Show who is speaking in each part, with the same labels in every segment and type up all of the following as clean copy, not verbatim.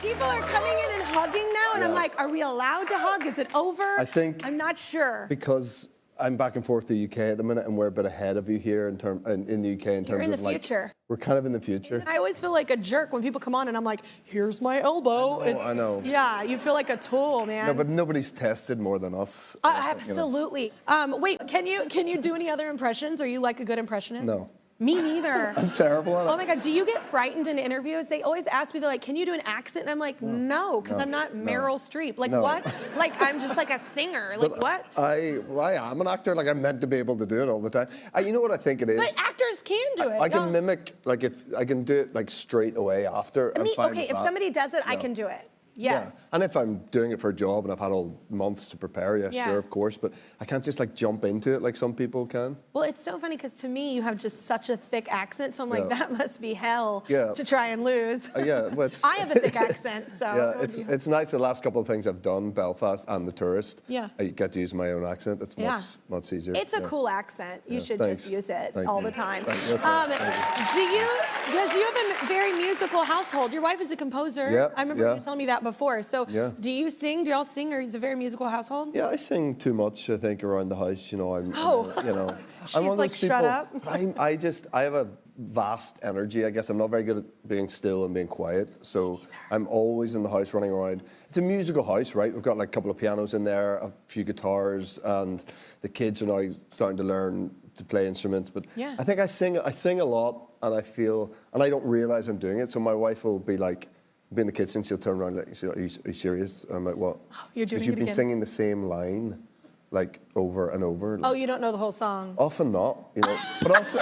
Speaker 1: People are coming in and hugging now, and I'm like, are we allowed to hug? Is it over?
Speaker 2: I think...
Speaker 1: I'm not sure.
Speaker 2: Because I'm back and forth to the UK at the minute, and we're a bit ahead of you here in the UK in terms
Speaker 1: You're in
Speaker 2: of
Speaker 1: the future.
Speaker 2: We're kind of in the future.
Speaker 1: I always feel like a jerk when people come on and I'm like, here's my elbow.
Speaker 2: I know.
Speaker 1: Yeah, you feel like a tool, man.
Speaker 2: No, but nobody's tested more than us.
Speaker 1: Absolutely. You know. Wait, can you do any other impressions? Are you like a good impressionist?
Speaker 2: No.
Speaker 1: Me neither.
Speaker 2: I'm terrible at it.
Speaker 1: Oh my God, do you get frightened in interviews? They always ask me, they're like, can you do an accent? And I'm like, no, because I'm not Meryl Streep. Like, what? Like, I'm just like a singer. Like, what?
Speaker 2: I am an actor. Like, I'm meant to be able to do it all the time. You know what I think it is?
Speaker 1: But actors can do it.
Speaker 2: I can mimic, like, if I can do it, like, straight away after. I'm fine with
Speaker 1: if
Speaker 2: that.
Speaker 1: somebody does it, I can do it. Yes.
Speaker 2: Yeah. And if I'm doing it for a job and I've had all months to prepare, sure, of course, but I can't just like jump into it like some people can.
Speaker 1: Well, it's so funny because to me, you have just such a thick accent, so I'm like, that must be hell to try and lose.
Speaker 2: Well,
Speaker 1: I have a thick accent, so.
Speaker 2: Yeah, it's nice. The last couple of things I've done, Belfast and The Tourist, I get to use my own accent. It's much easier.
Speaker 1: It's a cool accent. You should just use it all the time.
Speaker 2: Because you
Speaker 1: have a very musical household. Your wife is a composer.
Speaker 2: Yeah,
Speaker 1: I remember you telling me that before. So do you sing? Do y'all sing, or is it a very musical household?
Speaker 2: Yeah, I sing too much, I think, around the house. You know, I'm
Speaker 1: She's
Speaker 2: one of
Speaker 1: like,
Speaker 2: those people,
Speaker 1: shut up.
Speaker 2: I have a vast energy, I guess. I'm not very good at being still and being quiet, so I'm always in the house running around. It's a musical house, right? We've got like a couple of pianos in there, a few guitars, and the kids are now starting to learn to play instruments. But I think I sing a lot, and I don't realize I'm doing it. So my wife will be like, be in the kitchen, she'll turn around like, are you serious? I'm like, what?
Speaker 1: You're doing it again.
Speaker 2: You've been singing the same line, like, over and over. Like,
Speaker 1: you don't know the whole song?
Speaker 2: Often not, you know. But also,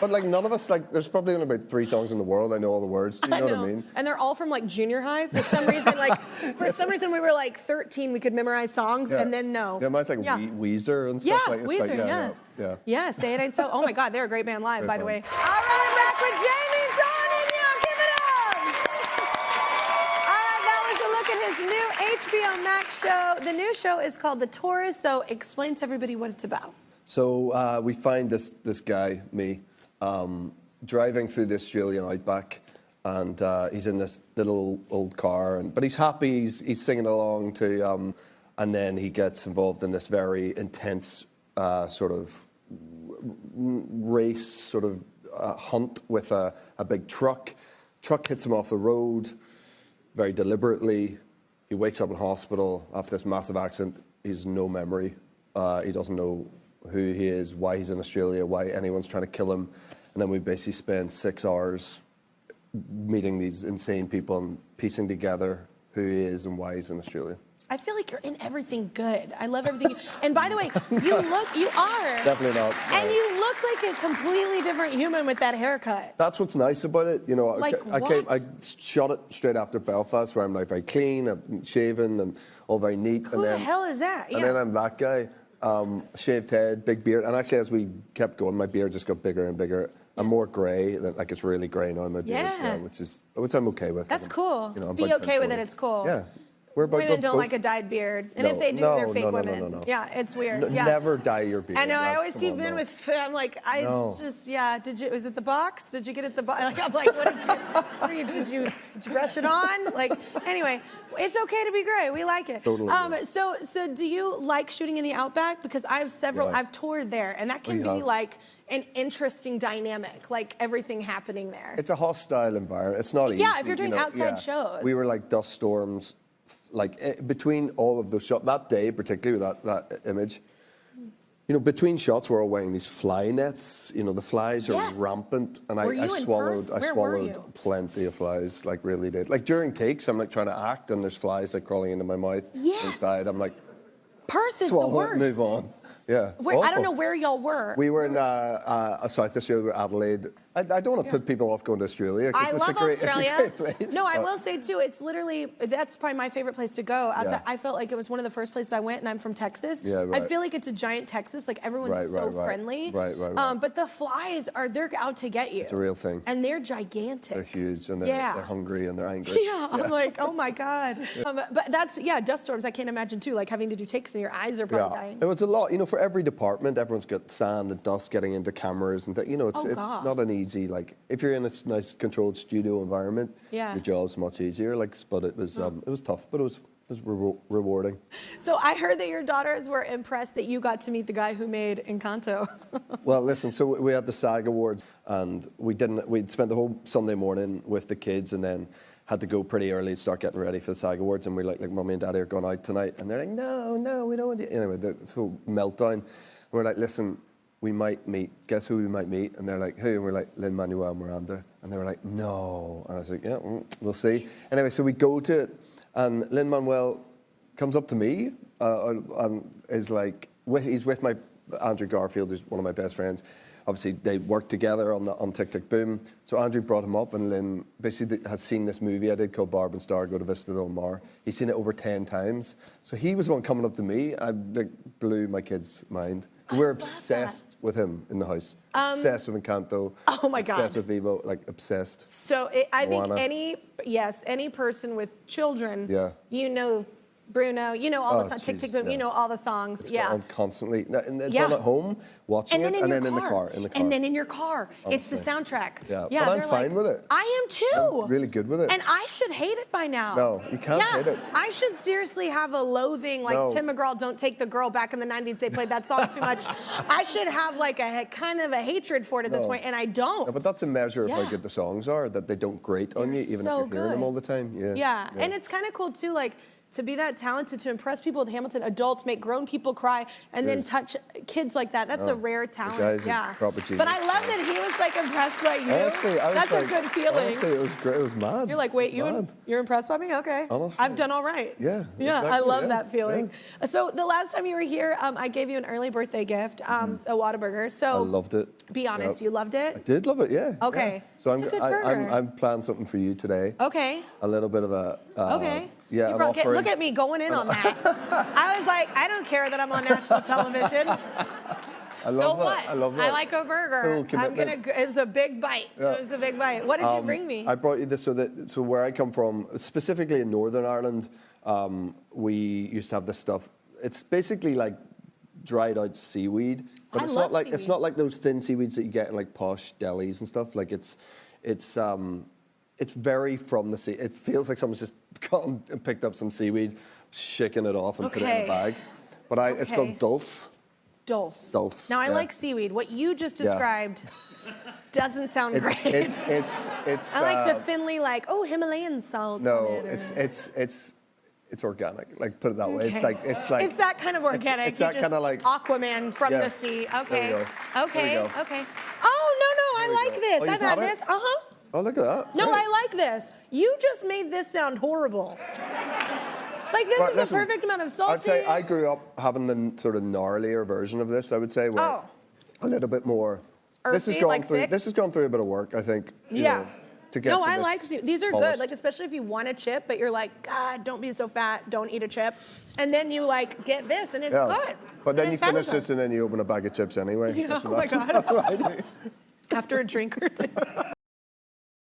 Speaker 2: but like none of us, like, there's probably only about 3 songs in the world I know all the words to, you know what I mean?
Speaker 1: And they're all from like junior high. For some reason, we were like 13, we could memorize songs, and then no.
Speaker 2: Yeah, mine's like Weezer and stuff like that.
Speaker 1: Weezer,
Speaker 2: yeah.
Speaker 1: Yeah, Say It Ain't So. Oh my God, they're a great band live, by the way. All right, back with Jamie Dornan, y'all, give it up! All right, that was a look at his new HBO Max show. The new show is called The Tourist, so explain to everybody what it's about.
Speaker 2: So we find this guy, me, driving through the Australian Outback, and he's in this little old car, but he's happy, he's singing along to, and then he gets involved in this very intense sort of race, sort of hunt with a big truck. Truck hits him off the road very deliberately. He wakes up in hospital after this massive accident. He has no memory. He doesn't know who he is, why he's in Australia, why anyone's trying to kill him. And then we basically spend 6 hours meeting these insane people and piecing together who he is and why he's in Australia.
Speaker 1: I feel like you're in everything good. I love everything. And by the way, you are.
Speaker 2: Definitely not. No.
Speaker 1: And you look like a completely different human with that haircut.
Speaker 2: That's what's nice about it. You know,
Speaker 1: like
Speaker 2: I shot it straight after Belfast, where I'm like very clean, I'm shaven, and all very neat.
Speaker 1: Who the hell is that?
Speaker 2: And then I'm that guy, shaved head, big beard. And actually, as we kept going, my beard just got bigger and bigger. I'm more grey, like it's really grey now in my beard, which I'm okay with.
Speaker 1: That's cool.
Speaker 2: You know,
Speaker 1: be okay with it, it's cool.
Speaker 2: Yeah.
Speaker 1: Women don't like a dyed beard, and if they do, they're fake women.
Speaker 2: No.
Speaker 1: Yeah, it's weird.
Speaker 2: Never dye your beard.
Speaker 1: I know. I always see men with. I'm like, Did you? Was it the box? Did you get it the box? Like, I'm like, did you brush it on? Like, anyway, it's okay to be gray. We like it.
Speaker 2: Totally.
Speaker 1: So do you like shooting in the Outback? Because I have several. Yeah. I've toured there, and that can be like an interesting dynamic, like everything happening there.
Speaker 2: It's a hostile environment. It's not easy.
Speaker 1: Yeah, if you're doing outside shows.
Speaker 2: We were like dust storms. Like between all of those shots, that day particularly with that image, you know, between shots we're all wearing these fly nets. You know, the flies are rampant, and I swallowed plenty of flies, like really did. Like during takes, I'm like trying to act, and there's flies like crawling into my mouth inside. I'm like,
Speaker 1: Perth is
Speaker 2: swallow
Speaker 1: the worst.
Speaker 2: It, move on. Yeah.
Speaker 1: I don't know where y'all were.
Speaker 2: We were in South Australia, Adelaide. I don't want to put people off going to Australia.
Speaker 1: I love Australia.
Speaker 2: It's a great place.
Speaker 1: No, I will say too, it's literally, that's probably my favorite place to go. I felt like it was one of the first places I went, and I'm from Texas.
Speaker 2: Yeah, right.
Speaker 1: I feel like it's a giant Texas, like everyone's so friendly.
Speaker 2: Right.
Speaker 1: But the flies they're out to get you.
Speaker 2: It's a real thing.
Speaker 1: And they're gigantic.
Speaker 2: They're huge, and they're hungry, and they're angry.
Speaker 1: Yeah, I'm like, oh my God. But that's, dust storms, I can't imagine too, like having to do takes, and your eyes are probably dying.
Speaker 2: It was a lot, you know, for every department, everyone's got sand and dust getting into cameras and you know, it's not an easy, like, if you're in a nice controlled studio environment, your job's much easier, like, but it was tough, but it was rewarding.
Speaker 1: So I heard that your daughters were impressed that you got to meet the guy who made Encanto.
Speaker 2: Well, listen, so we had the SAG Awards, and we'd spent the whole Sunday morning with the kids, and then had to go pretty early to start getting ready for the SAG Awards, and we're like, Mummy and Daddy are going out tonight, and they're like, no, we don't want to. Anyway, this whole meltdown. And we're like, listen, we might meet. Guess who we might meet? And they're like, who? And we're like, Lin-Manuel Miranda. And they were like, no. And I was like, yeah, we'll see. Anyway, so we go to it, and Lin-Manuel comes up to me and is like, he's with my Andrew Garfield, who's one of my best friends. Obviously, they worked together on Tick Tick Boom. So Andrew brought him up, and Lynn basically has seen this movie I did called Barb and Star Go to Vista Del Mar. He's seen it over 10 times. So he was the one coming up to me. I blew my kid's mind. We're obsessed with him in the house. Obsessed with Encanto.
Speaker 1: Oh my God.
Speaker 2: Obsessed with Vivo, like obsessed.
Speaker 1: So I think any person with children, you know Bruno, you know all the songs, Tick Tick Boom, you know all the songs.
Speaker 2: It's on constantly. And it's on at home, watching it, and then in the car. And
Speaker 1: then in your car. Honestly. It's the soundtrack.
Speaker 2: Yeah, but I'm fine with it.
Speaker 1: I am too.
Speaker 2: I'm really good with it.
Speaker 1: And I should hate it by now.
Speaker 2: No, you can't hate it.
Speaker 1: I should seriously have a loathing, like Tim McGraw, Don't Take the Girl. Back in the 90s, they played that song too much. I should have like a kind of a hatred for it at this point, and I don't.
Speaker 2: No, but that's a measure of how good the songs are, that they don't grate on you, even if you're hearing them all the time.
Speaker 1: Yeah, and it's kind of cool too, like, to be that talented, to impress people with Hamilton, adults, make grown people cry, and then touch kids like that. That's a rare talent.
Speaker 2: Proper genius.
Speaker 1: But I love that he was like impressed by you.
Speaker 2: Honestly,
Speaker 1: that's a good feeling.
Speaker 2: Honestly, it was great. It was mad.
Speaker 1: You're like, wait, you're impressed by me? Okay.
Speaker 2: Honestly.
Speaker 1: I've done all right.
Speaker 2: Yeah.
Speaker 1: Yeah,
Speaker 2: exactly,
Speaker 1: I love that feeling. Yeah. So the last time you were here, I gave you an early birthday gift, a Whataburger. So
Speaker 2: I loved it.
Speaker 1: Be honest, you loved it?
Speaker 2: I did love it, yeah.
Speaker 1: Okay.
Speaker 2: Yeah. So
Speaker 1: I'm
Speaker 2: planning something for you today.
Speaker 1: Okay.
Speaker 2: A little bit of a
Speaker 1: Yeah, look at me going in on that. I was like, I don't care that I'm on national television.
Speaker 2: I love that. I love that.
Speaker 1: I like a burger. It was a big bite. Yeah. It was a big bite. What did you bring me?
Speaker 2: I brought you this so where I come from, specifically in Northern Ireland, we used to have this stuff. It's basically like dried out seaweed, but it's not like those thin seaweeds that you get in like posh delis and stuff. Like it's very from the sea. It feels like someone's just gone and picked up some seaweed, shaken it off, and put it in a bag. But it's called dulse. Dulse.
Speaker 1: Now I like seaweed. What you just described doesn't sound great.
Speaker 2: It's
Speaker 1: I like the thinly Himalayan salt.
Speaker 2: No, it's organic. Like, put it that way.
Speaker 1: Okay.
Speaker 2: It's like
Speaker 1: it's that kind of organic.
Speaker 2: It's that kind of like
Speaker 1: Aquaman from the sea. Okay.
Speaker 2: There you go.
Speaker 1: Okay.
Speaker 2: There you go.
Speaker 1: Okay. Oh no, I like this.
Speaker 2: Oh,
Speaker 1: I've had this.
Speaker 2: Oh, look at that.
Speaker 1: No,
Speaker 2: Great.
Speaker 1: I like this. You just made this sound horrible. Like, this is the perfect amount of salt.
Speaker 2: I'd say I grew up having the sort of gnarlier version of this, I would say, where a little bit more.
Speaker 1: Earthy,
Speaker 2: this has gone through a bit of work, I think. You know, to get
Speaker 1: I like these are good. Like, especially if you want a chip, but you're like, God, don't be so fat, don't eat a chip. And then you like get this and it's good.
Speaker 2: But then you finish this and then you open a bag of chips anyway.
Speaker 1: Yeah, oh my God.
Speaker 2: That's what I do.
Speaker 1: After a drink or two.